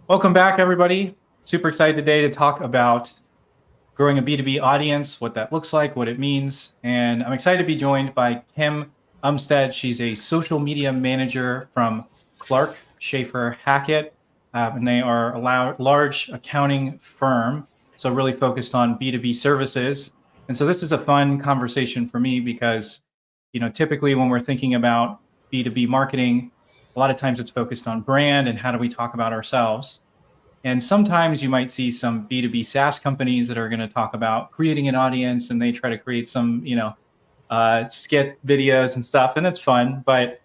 Welcome back, everybody. Super excited today to talk about growing a B2B audience, what that looks like, what it means. And I'm excited to be joined by Kim Umstead. She's a social media manager from Clark Schaefer Hackett, and they are a large accounting firm, so really focused on B2B services. And so this is a fun conversation for me because, typically when we're thinking about B2B marketing, a lot of times it's focused on brand and how do we talk about ourselves. And sometimes you might see some B2B SaaS companies that are going to talk about creating an audience and they try to create some, skit videos and stuff. And it's fun. But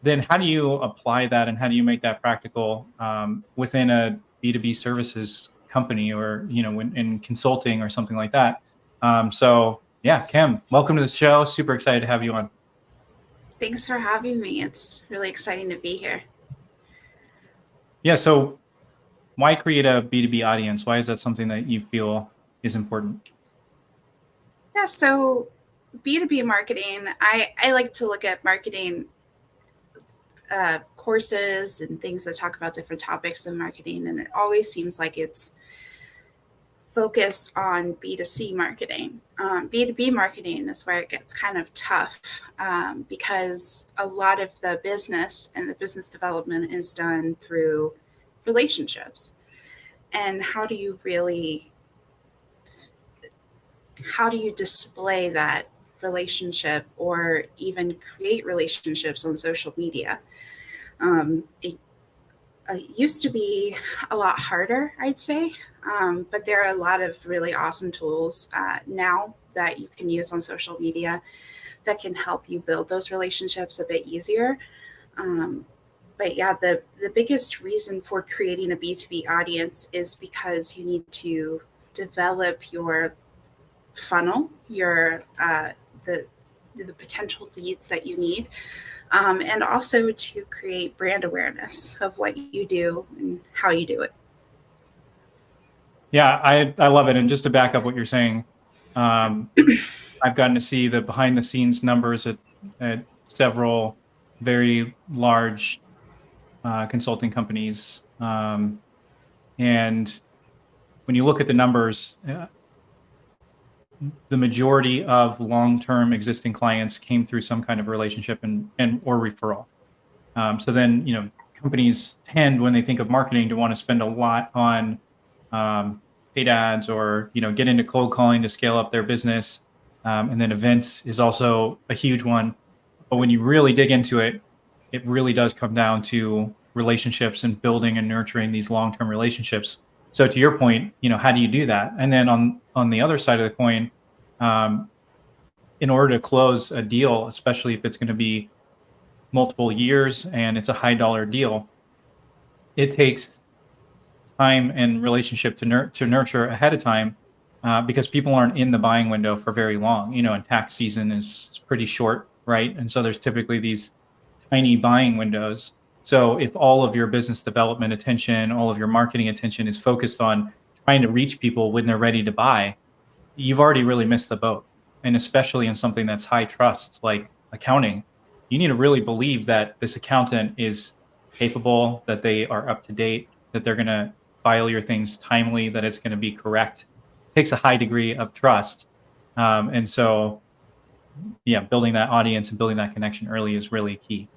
then how do you apply that and how do you make that practical within a B2B services company or, in consulting or something like that? Yeah, Kim, welcome to the show. Super excited to have you on. Thanks for having me. It's really exciting to be here. Yeah. So why create a B2B audience? Why is that something that you feel is important? Yeah, so B2B marketing, I like to look at marketing courses and things that talk about different topics in marketing, and it always seems like it's focused on B2C marketing. B2B marketing is where it gets kind of tough because a lot of the business and the business development is done through relationships. And how do you display that relationship or even create relationships on social media? It used to be a lot harder, I'd say, but there are a lot of really awesome tools now that you can use on social media that can help you build those relationships a bit easier. But yeah, the biggest reason for creating a B2B audience is because you need to develop your funnel, your the potential leads that you need, and also to create brand awareness of what you do and how you do it. Yeah, I love it. And just to back up what you're saying, um, I've gotten to see the behind the scenes numbers at several very large consulting companies. And when you look at the numbers, the majority of long-term existing clients came through some kind of relationship and or referral. So then, companies tend, when they think of marketing, to want to spend a lot on paid ads or get into cold calling to scale up their business. And then events is also a huge one. But when you really dig into it, it really does come down to relationships and building and nurturing these long-term relationships. So to your point, how do you do that? And then on the other side of the coin, um, in order to close a deal, especially if it's going to be multiple years and it's a high dollar deal, it takes time and relationship to nurture ahead of time because people aren't in the buying window for very long. And tax season is pretty short, right? And so there's typically these tiny buying windows. So if all of your business development attention, all of your marketing attention is focused on trying to reach people when they're ready to buy, you've already really missed the boat. And especially in something that's high trust like accounting, you need to really believe that this accountant is capable, that they are up to date, that they're going to file your things timely, that it's going to be correct. It takes a high degree of trust. And so, yeah, building that audience and building that connection early is really key.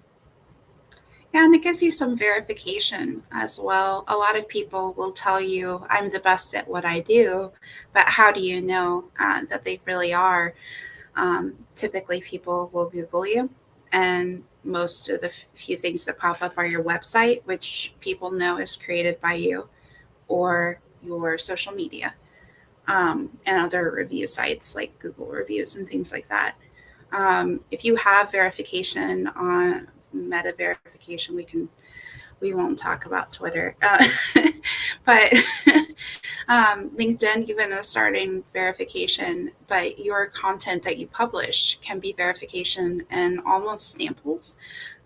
Yeah, and it gives you some verification as well. A lot of people will tell you, I'm the best at what I do, but how do you know that they really are? Typically, people will Google you, and most of the few things that pop up are your website, which people know is created by you, or your social media, and other review sites like Google reviews and things like that. If you have verification on meta verification, we won't talk about Twitter, but LinkedIn even is starting verification. But your content that you publish can be verification and almost samples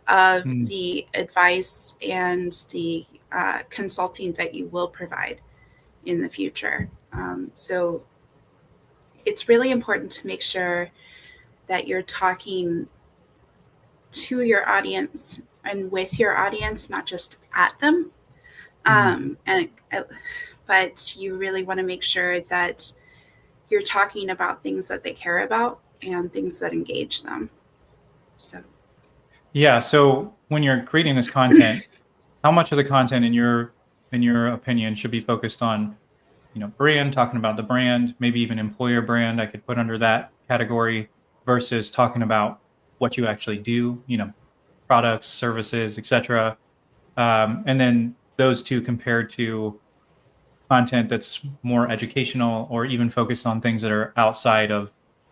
of the advice and the consulting that you will provide in the future. So it's really important to make sure that you're talking to your audience and with your audience, not just at them. And but you really want to make sure that you're talking about things that they care about and things that engage them. So Yeah. So when you're creating this content, how much of the content in your opinion should be focused on, brand, talking about the brand, maybe even employer brand, I could put under that category, versus talking about what you actually do, products, services, etc. And then those two compared to content that's more educational or even focused on things that are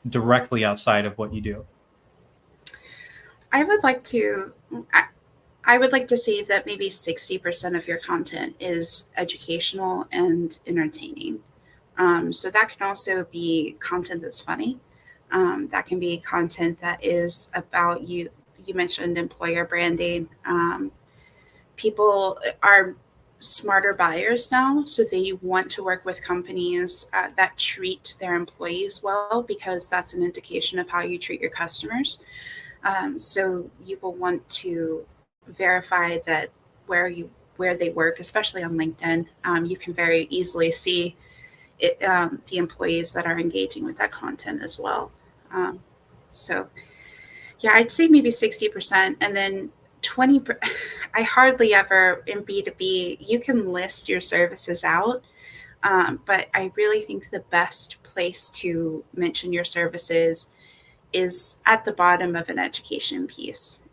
directly outside of what you do. I would like to I would like to say that maybe 60% of your content is educational and entertaining. So that can also be content that's funny. That can be content that is about you. You mentioned employer branding. People are smarter buyers now, so they want to work with companies that treat their employees well because that's an indication of how you treat your customers. So you will want to verify that where they work, especially on LinkedIn, you can very easily see the employees that are engaging with that content as well. Um, so yeah, I'd say maybe 60%, and then 20. I hardly ever in B2B you can list your services out, but I really think the best place to mention your services is at the bottom of an education piece.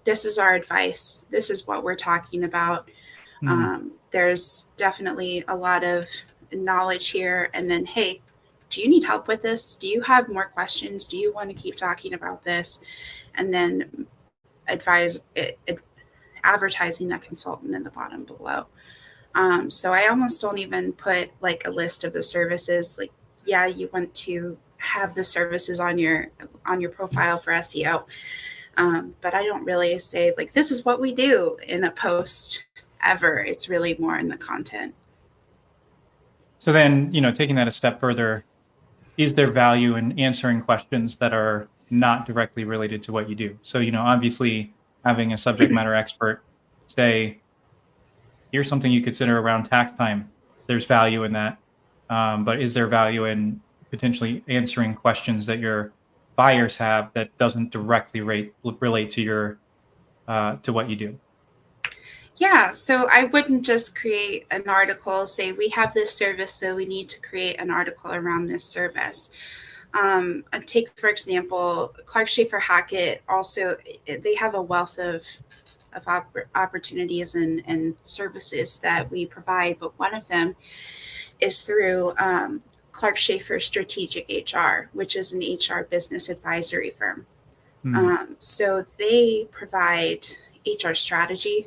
This is our advice. This is what we're talking about. Mm. There's definitely a lot of knowledge here. And then, hey, do you need help with this? Do you have more questions? Do you want to keep talking about this? And then advertising that consultant in the bottom below. So I almost don't even put like a list of the services. Like, yeah, you want to have the services on your profile for SEO, but I don't really say like this is what we do in a post ever. It's really more in the content. So then, taking that a step further, is there value in answering questions that are not directly related to what you do? So, obviously having a subject matter expert say, here's something you consider around tax time. There's value in that. But is there value in potentially answering questions that your buyers have that doesn't directly relate to what you do? Yeah, so I wouldn't just create an article, say we have this service, so we need to create an article around this service. Take, for example, Clark Schaefer Hackett also, they have a wealth of opportunities and services that we provide, but one of them is through Clark Schaefer Strategic HR, which is an HR business advisory firm. Hmm. So they provide HR strategy.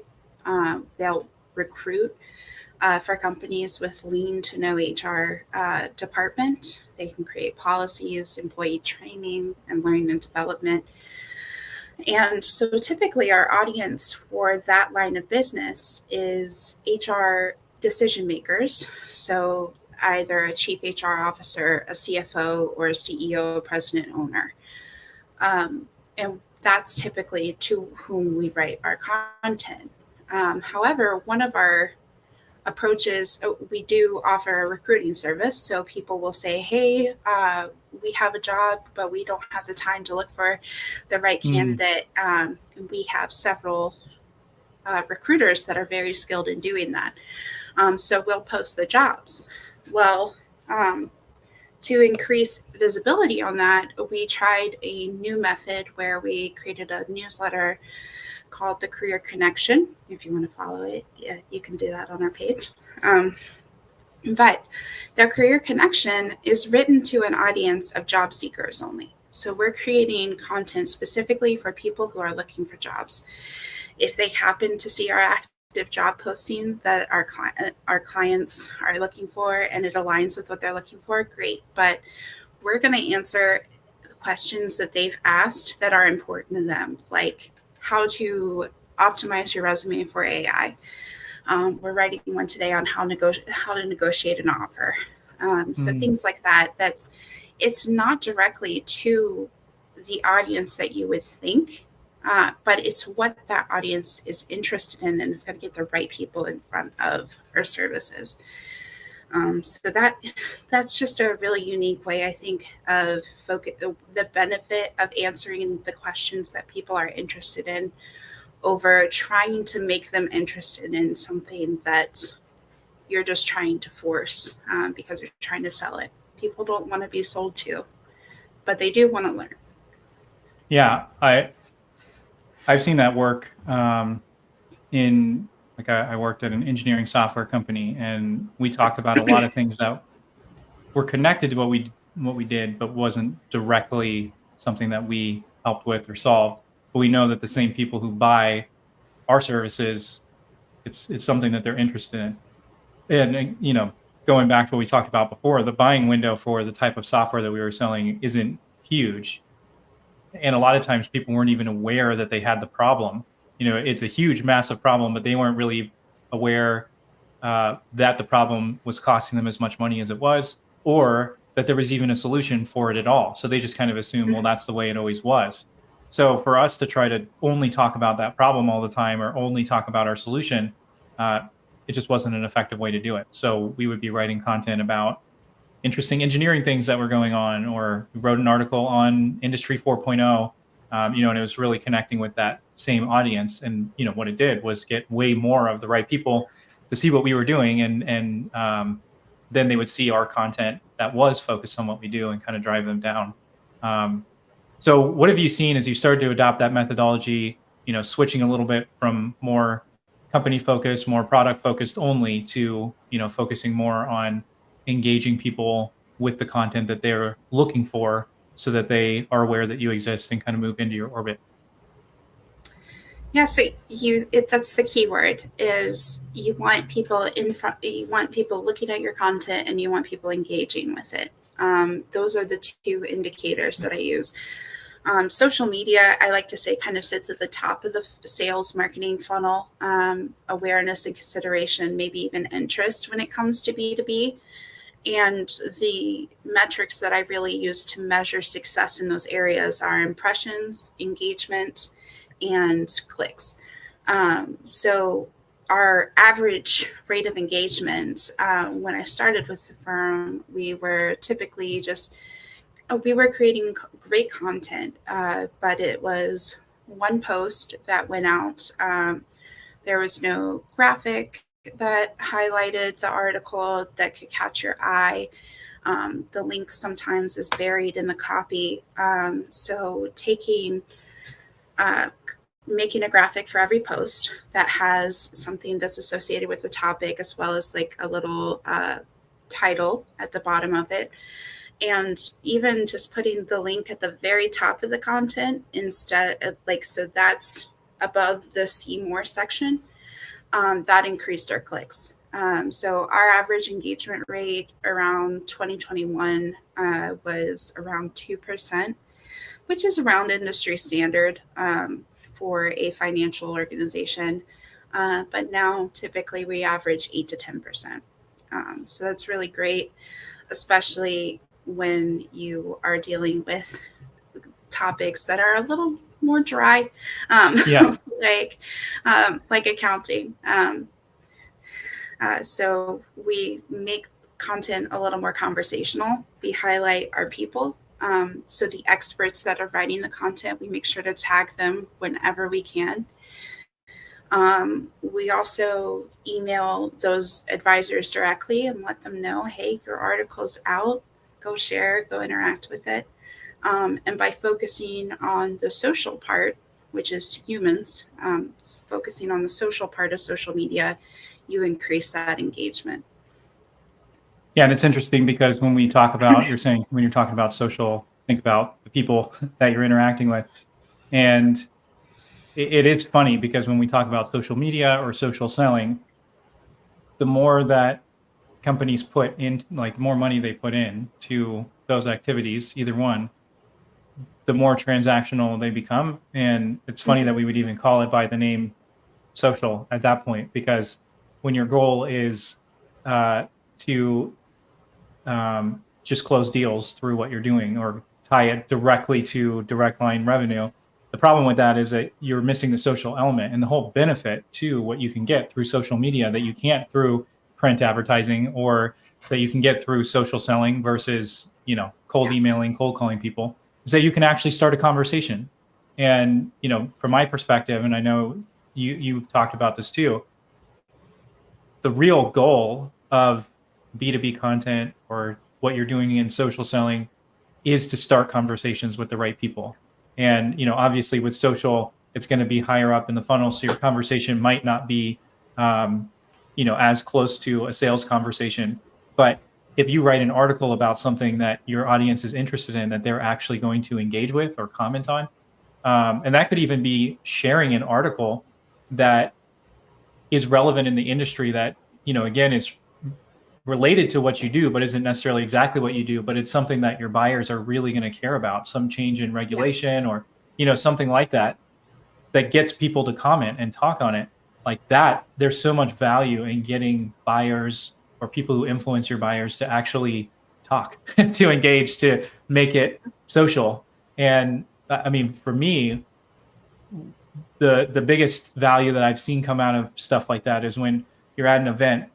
They'll recruit for companies with lean to no HR department. They can create policies, employee training, and learning and development. And so typically, our audience for that line of business is HR decision makers. So either a chief HR officer, a CFO, or a CEO, president, owner. And that's typically to whom we write our content. However, one of our approaches, we do offer a recruiting service. So people will say, hey, we have a job, but we don't have the time to look for the right Hmm. candidate. We have several recruiters that are very skilled in doing that. So we'll post the jobs. Well, to increase visibility on that, we tried a new method where we created a newsletter called the Career Connection. If you want to follow it, yeah, you can do that on our page. But the Career Connection is written to an audience of job seekers only. So we're creating content specifically for people who are looking for jobs. If they happen to see our active job posting that our clients are looking for and it aligns with what they're looking for, great. But we're going to answer questions that they've asked that are important to them, like how to optimize your resume for AI. We're writing one today on how to negotiate an offer. So Hmm. things like that. It's not directly to the audience that you would think. but it's what that audience is interested in, and it's got to get the right people in front of our services. So that's just a really unique way, I think, of the benefit of answering the questions that people are interested in over trying to make them interested in something that you're just trying to force because you're trying to sell it. People don't want to be sold to, but they do want to learn. Yeah, I've seen that work in like I worked at an engineering software company, and we talked about a lot of things that were connected to what we did, but wasn't directly something that we helped with or solved. But we know that the same people who buy our services, it's something that they're interested in. And going back to what we talked about before, the buying window for the type of software that we were selling isn't huge, and a lot of times people weren't even aware that they had the problem. It's a huge, massive problem, but they weren't really aware that the problem was costing them as much money as it was, or that there was even a solution for it at all. So they just kind of assume, well, that's the way it always was. So for us to try to only talk about that problem all the time, or only talk about our solution, uh, it just wasn't an effective way to do it. So we would be writing content about interesting engineering things that were going on, or we wrote an article on Industry 4.0, and it was really connecting with that same audience. And what it did was get way more of the right people to see what we were doing, and then they would see our content that was focused on what we do and kind of drive them down. So what have you seen as you started to adopt that methodology? Switching a little bit from more company focused, more product focused only, to focusing more on engaging people with the content that they're looking for, so that they are aware that you exist and kind of move into your orbit. Yeah, so that's the key word, is you want people in front, you want people looking at your content, and you want people engaging with it. Those are the two indicators that I use. Social media, I like to say, kind of sits at the top of the sales marketing funnel. Awareness and consideration, maybe even interest when it comes to B2B. And the metrics that I really use to measure success in those areas are impressions, engagement, and clicks. So our average rate of engagement, when I started with the firm, we were typically we were creating great content, but it was one post that went out. There was no graphic that highlighted the article that could catch your eye. The link sometimes is buried in the copy. So making a graphic for every post that has something that's associated with the topic, as well as like a little title at the bottom of it. And even just putting the link at the very top of the content instead of so that's above the see more section, that increased our clicks. So our average engagement rate around 2021 was around 2%, which is around industry standard for a financial organization. But now typically we average 8 to 10%. So that's really great, especially when you are dealing with topics that are a little more dry, Yeah. like accounting. So we make content a little more conversational. We highlight our people. So the experts that are writing the content, we make sure to tag them whenever we can. We also email those advisors directly and let them know, hey, your article's out. Go share, go interact with it. And by focusing on the social part, which is humans, focusing on the social part of social media, you increase that engagement. Yeah, and it's interesting because when we talk about, you're saying when you're talking about social, think about the people that you're interacting with. And it is funny because when we talk about social media or social selling, the more that companies put in, like the more money they put in to those activities, either one, the more transactional they become. And it's funny that we would even call it by the name social at that point, because when your goal is to just close deals through what you're doing, or tie it directly to direct line revenue, The problem with that is that you're missing the social element and the whole benefit to what you can get through social media that you can't through print advertising, or that you can get through social selling versus, cold emailing, cold calling people, is that you can actually start a conversation. And, from my perspective, and I know you talked about this too, the real goal of B2B content or what you're doing in social selling is to start conversations with the right people. And, obviously with social, it's going to be higher up in the funnel. So your conversation might not be, as close to a sales conversation. But if you write an article about something that your audience is interested in, that they're actually going to engage with or comment on, and that could even be sharing an article that is relevant in the industry that, again, is related to what you do, but isn't necessarily exactly what you do, but it's something that your buyers are really going to care about, some change in regulation or, something like that, that gets people to comment and talk on it like that. There's so much value in getting buyers or people who influence your buyers to actually talk, to engage, to make it social. And I mean, for me, the biggest value that I've seen come out of stuff like that is when you're at an event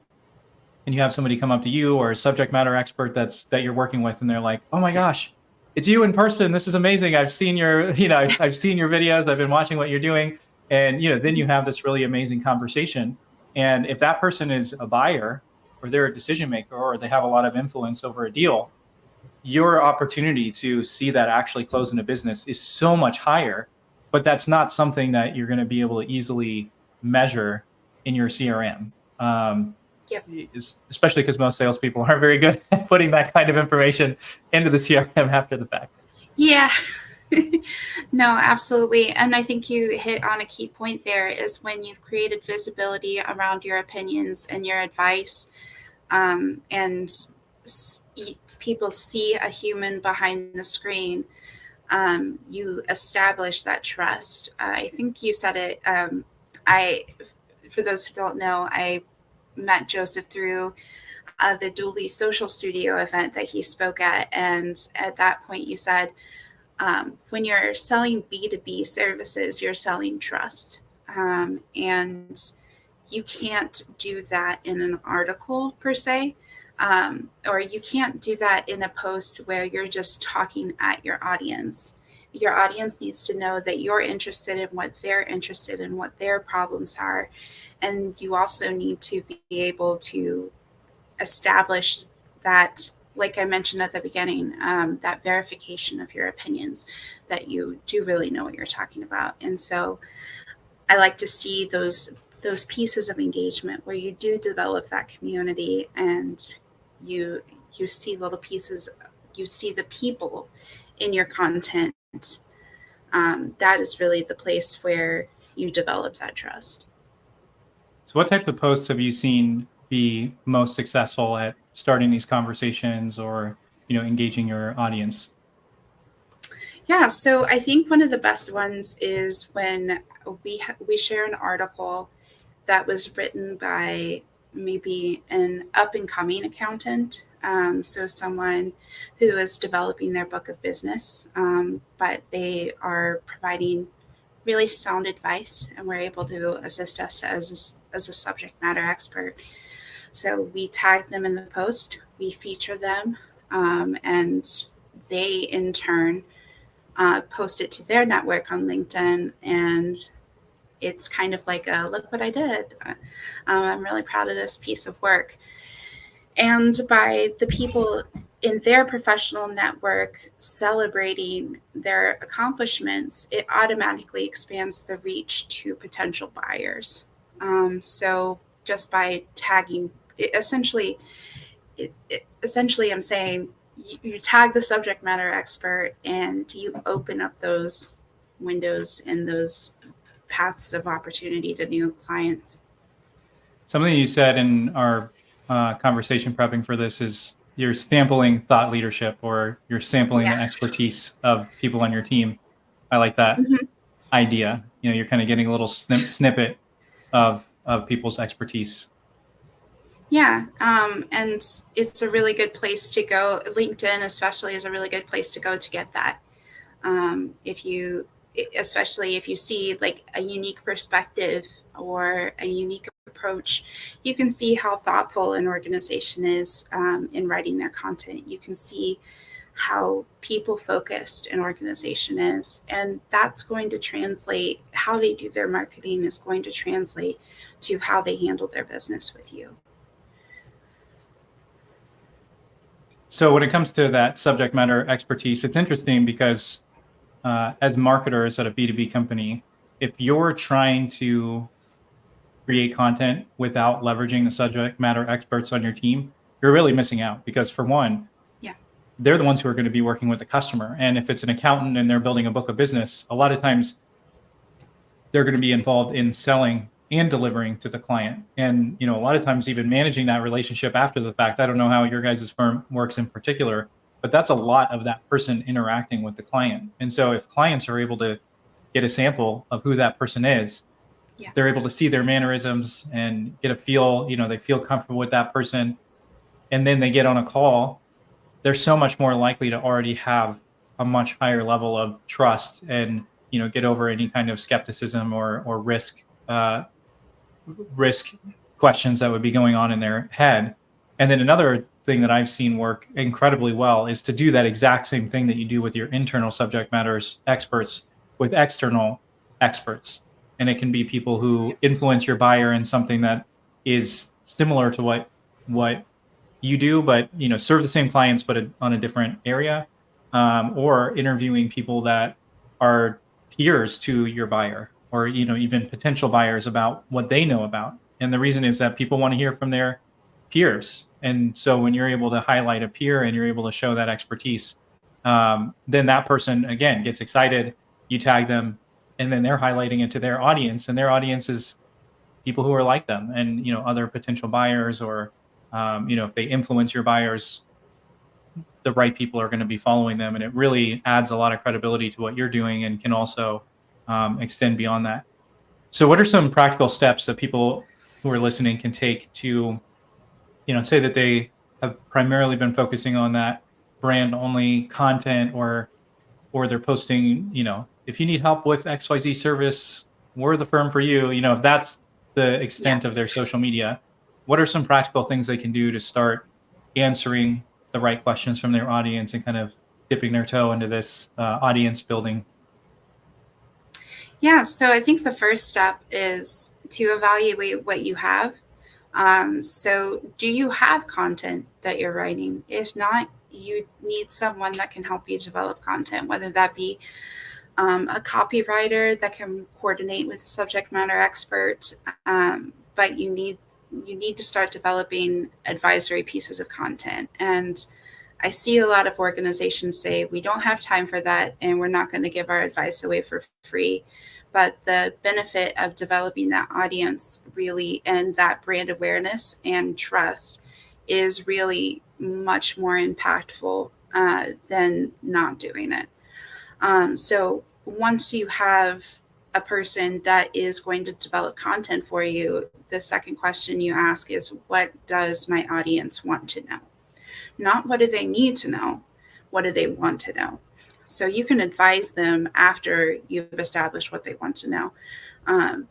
and you have somebody come up to you or a subject matter expert that you're working with, and they're like, "Oh my gosh, it's you in person. This is amazing. I've seen your, I've seen your videos. I've been watching what you're doing." And, then you have this really amazing conversation. And if that person is a buyer or they're a decision maker or they have a lot of influence over a deal, your opportunity to see that actually close into business is so much higher. But that's not something that you're going to be able to easily measure in your CRM. Yep. Especially because most salespeople aren't very good at putting that kind of information into the CRM after the fact. Yeah. No, absolutely. And I think you hit on a key point there is when you've created visibility around your opinions and your advice, and people see a human behind the screen, you establish that trust. I think you said it. For those who don't know, I met Joseph through the Dooley Social Studio event that he spoke at. And at that point, you said, when you're selling B2B services, you're selling trust. And you can't do that in an article per se, or you can't do that in a post where you're just talking at your audience. Your audience needs to know that you're interested in what they're interested in, what their problems are. And you also need to be able to establish that, like I mentioned at the beginning, that verification of your opinions, that you do really know what you're talking about. And so I like to see those pieces of engagement where you do develop that community, and you see little pieces, you see the people in your content. That is really the place where you develop that trust. So what type of posts have you seen be most successful at starting these conversations or, engaging your audience? Yeah, so I think one of the best ones is when we share an article that was written by maybe an up and coming accountant. So someone who is developing their book of business, but they are providing really sound advice, and we're able to assist us as a subject matter expert. So we tag them in the post, we feature them, and they in turn post it to their network on LinkedIn, and it's kind of like a look what I did. I'm really proud of this piece of work. And by the people in their professional network celebrating their accomplishments, it automatically expands the reach to potential buyers. So just by tagging, essentially, I'm saying you tag the subject matter expert and you open up those windows and those paths of opportunity to new clients. Something you said in our conversation prepping for this is you're sampling thought leadership, or you're sampling the expertise of people on your team. I like that idea. You're kind of getting a little snippet of people's expertise. Yeah, and it's a really good place to go. LinkedIn, especially, is a really good place to go to get that. If you especially if you see like a unique perspective or a unique approach, you can see how thoughtful an organization is in writing their content. You can see how people focused an organization is, and that's going to translate. How they do their marketing is going to translate to how they handle their business with you. So when it comes to that subject matter expertise, it's interesting because as marketers at a B2B company, if you're trying to create content without leveraging the subject matter experts on your team, you're really missing out, because for one, Yeah. they're the ones who are going to be working with the customer. And if it's an accountant and they're building a book of business, a lot of times they're going to be involved in selling and delivering to the client. And, a lot of times even managing that relationship after the fact. I don't know how your guys' firm works in particular, but that's a lot of that person interacting with the client. And so if clients are able to get a sample of who that person is, Yeah. they're able to see their mannerisms and get a feel, they feel comfortable with that person. And then they get on a call, they're so much more likely to already have a much higher level of trust and, get over any kind of skepticism or risk questions that would be going on in their head. And then another thing that I've seen work incredibly well is to do that exact same thing that you do with your internal subject matters experts with external experts. And it can be people who influence your buyer in something that is similar to what you do, but serve the same clients but on a different area, or interviewing people that are peers to your buyer, or even potential buyers about what they know about. And the reason is that people want to hear from their peers. And so when you're able to highlight a peer and you're able to show that expertise, then that person again gets excited. You tag them, and then they're highlighting it to their audience, and their audience is people who are like them, and other potential buyers, or if they influence your buyers, the right people are going to be following them, and it really adds a lot of credibility to what you're doing and can also extend beyond that. So what are some practical steps that people who are listening can take to say that they have primarily been focusing on that brand only content, or they're posting, if you need help with XYZ service, we're the firm for you. If that's the extent of their social media, what are some practical things they can do to start answering the right questions from their audience and kind of dipping their toe into this audience building? Yeah, so I think the first step is to evaluate what you have. So, do you have content that you're writing? If not, you need someone that can help you develop content, whether that be a copywriter that can coordinate with a subject matter expert. But you need to start developing advisory pieces of content. And I see a lot of organizations say we don't have time for that and we're not going to give our advice away for free. But the benefit of developing that audience really, and that brand awareness and trust, is really much more impactful than not doing it. So once you have a person that is going to develop content for you, the second question you ask is, what does my audience want to know? Not what do they need to know, what do they want to know? So you can advise them after you've established what they want to know.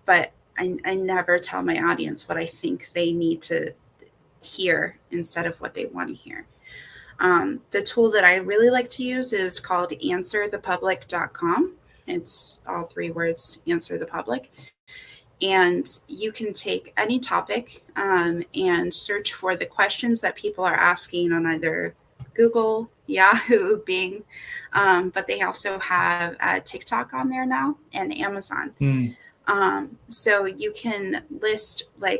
But I never tell my audience what I think they need to hear instead of what they want to hear. The tool that I really like to use is called answerthepublic.com. It's all three words, answer the public. And you can take any topic and search for the questions that people are asking on either Google, Yahoo, Bing, but they also have TikTok on there now, and Amazon. So you can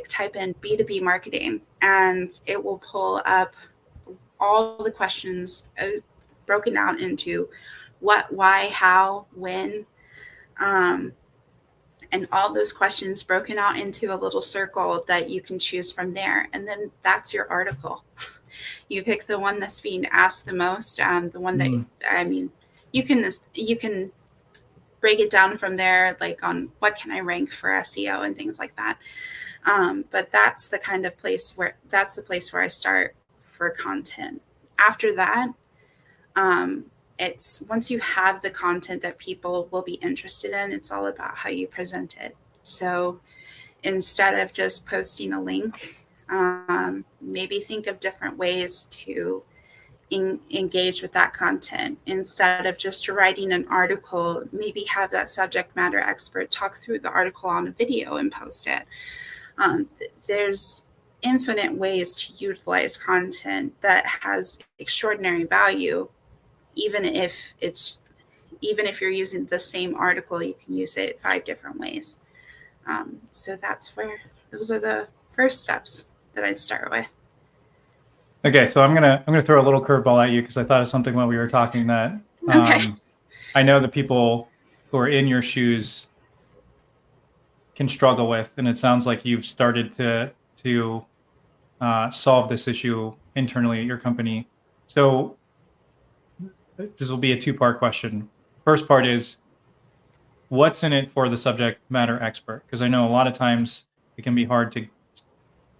type in B2B marketing, and it will pull up all the questions broken out into what, why, how, when, and all those questions broken out into a little circle that you can choose from there. And then that's your article. You pick the one that's being asked the most, the one that, you can break it down from there, like on what can I rank for SEO and things like that. But that's the place where I start for content. After that, it's once you have the content that people will be interested in, it's all about how you present it. So instead of just posting a link, maybe think of different ways to engage with that content. Instead of just writing an article, maybe have that subject matter expert talk through the article on a video and post it. There's infinite ways to utilize content that has extraordinary value, even if you're using the same article, you can use it 5 different ways. So those are the first steps that I'd start with. Okay, so I'm gonna throw a little curveball at you because I thought of something while we were talking that Okay. I know the people who are in your shoes can struggle with, and it sounds like you've started to solve this issue internally at your company. So this will be a two-part question. First part is, what's in it for the subject matter expert? Because I know a lot of times it can be hard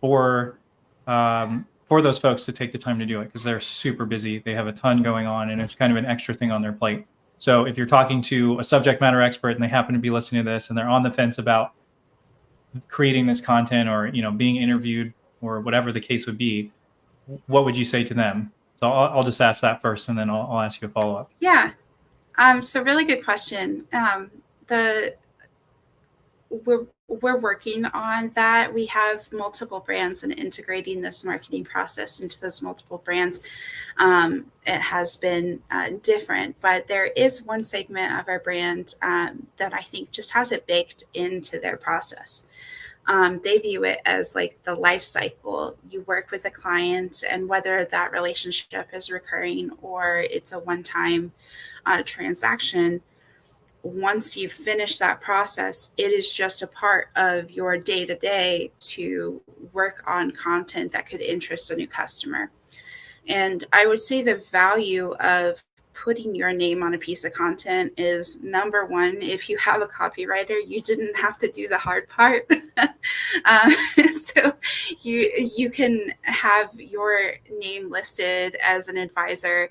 for those folks to take the time to do it because they're super busy. They have a ton going on, and it's kind of an extra thing on their plate. So if you're talking to a subject matter expert and they happen to be listening to this and they're on the fence about creating this content or being interviewed or whatever the case would be, what would you say to them? So I'll just ask that first, and then I'll ask you a follow up. Yeah. So really good question. We're working on that. We have multiple brands and integrating this marketing process into those multiple brands. It has been different, but there is one segment of our brand that I think just has it baked into their process. They view it as like the life cycle. You work with a client, and whether that relationship is recurring or it's a one-time transaction, once you finish that process, it is just a part of your day-to-day to work on content that could interest a new customer. And I would say the value of putting your name on a piece of content is, number one, if you have a copywriter, you didn't have to do the hard part. So you can have your name listed as an advisor,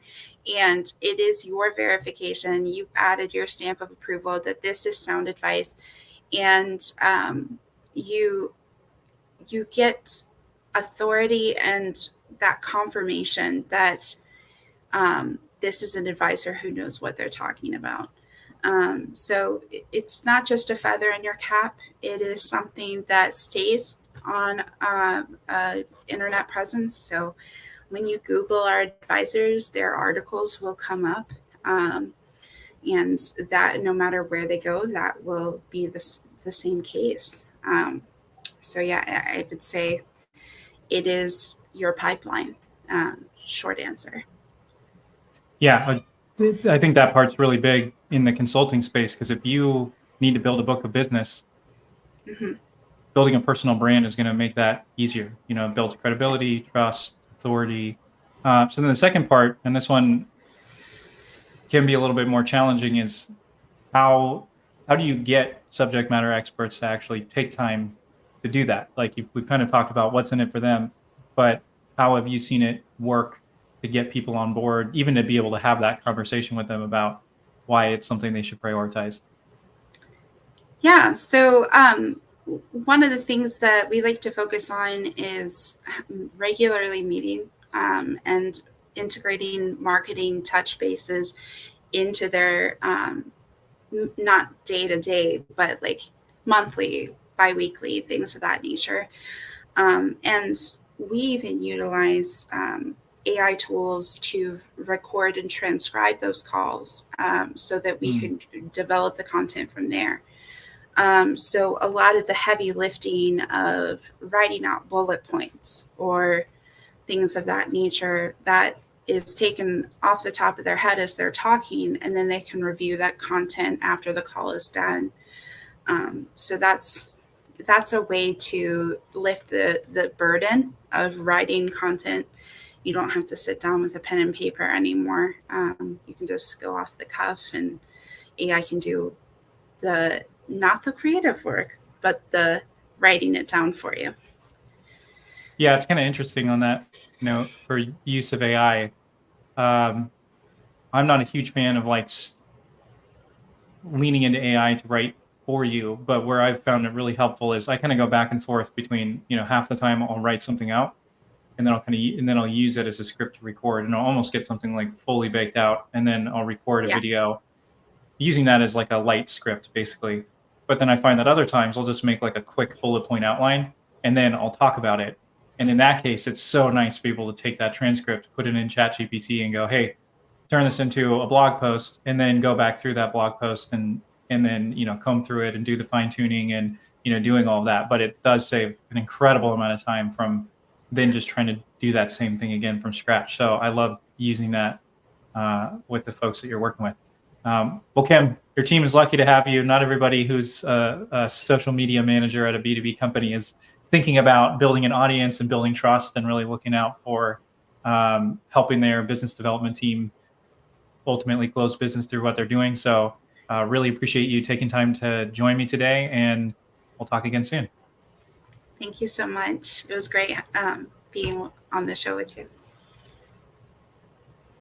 and it is your verification. You added your stamp of approval that this is sound advice, and you get authority and that confirmation that this is an advisor who knows what they're talking about. So it's not just a feather in your cap. It is something that stays on internet presence. So when you Google our advisors, their articles will come up. And that no matter where they go, that will be the same case. So yeah, I would say it is your pipeline. Short answer. Yeah, I think that part's really big in the consulting space because if you need to build a book of business, building a personal brand is going to make that easier. Build credibility, Yes. trust, authority. So then the second part, and this one can be a little bit more challenging, is how do you get subject matter experts to actually take time to do that? Like we've kind of talked about what's in it for them, but how have you seen it work to get people on board, even to be able to have that conversation with them about why it's something they should prioritize? Yeah. So one of the things that we like to focus on is regularly meeting and integrating marketing touch bases into their not day to day, but like monthly, biweekly, things of that nature. And we even utilize AI tools to record and transcribe those calls so that we can develop the content from there. So a lot of the heavy lifting of writing out bullet points or things of that nature, that is taken off the top of their head as they're talking, and then they can review that content after the call is done. So that's a way to lift the burden of writing content. You don't have to sit down with a pen and paper anymore. You can just go off the cuff, and AI can do not the creative work, but the writing it down for you. Yeah, it's kind of interesting on that, for use of AI. I'm not a huge fan of like leaning into AI to write for you, but where I've found it really helpful is I kind of go back and forth between, half the time I'll write something out and then I'll use it as a script to record, and I'll almost get something like fully baked out, and then I'll record a Yeah. video using that as like a light script basically. But then I find that other times I'll just make like a quick bullet point outline and then I'll talk about it. And in that case, it's so nice to be able to take that transcript, put it in ChatGPT and go, hey, turn this into a blog post, and then go back through that blog post and then, comb through it and do the fine tuning and, doing all of that. But it does save an incredible amount of time from then just trying to do that same thing again from scratch. So I love using that with the folks that you're working with. Well, Kim, your team is lucky to have you. Not everybody who's a social media manager at a B2B company is thinking about building an audience and building trust and really looking out for helping their business development team ultimately close business through what they're doing. So really appreciate you taking time to join me today, and we'll talk again soon. Thank you so much. It was great being on the show with you.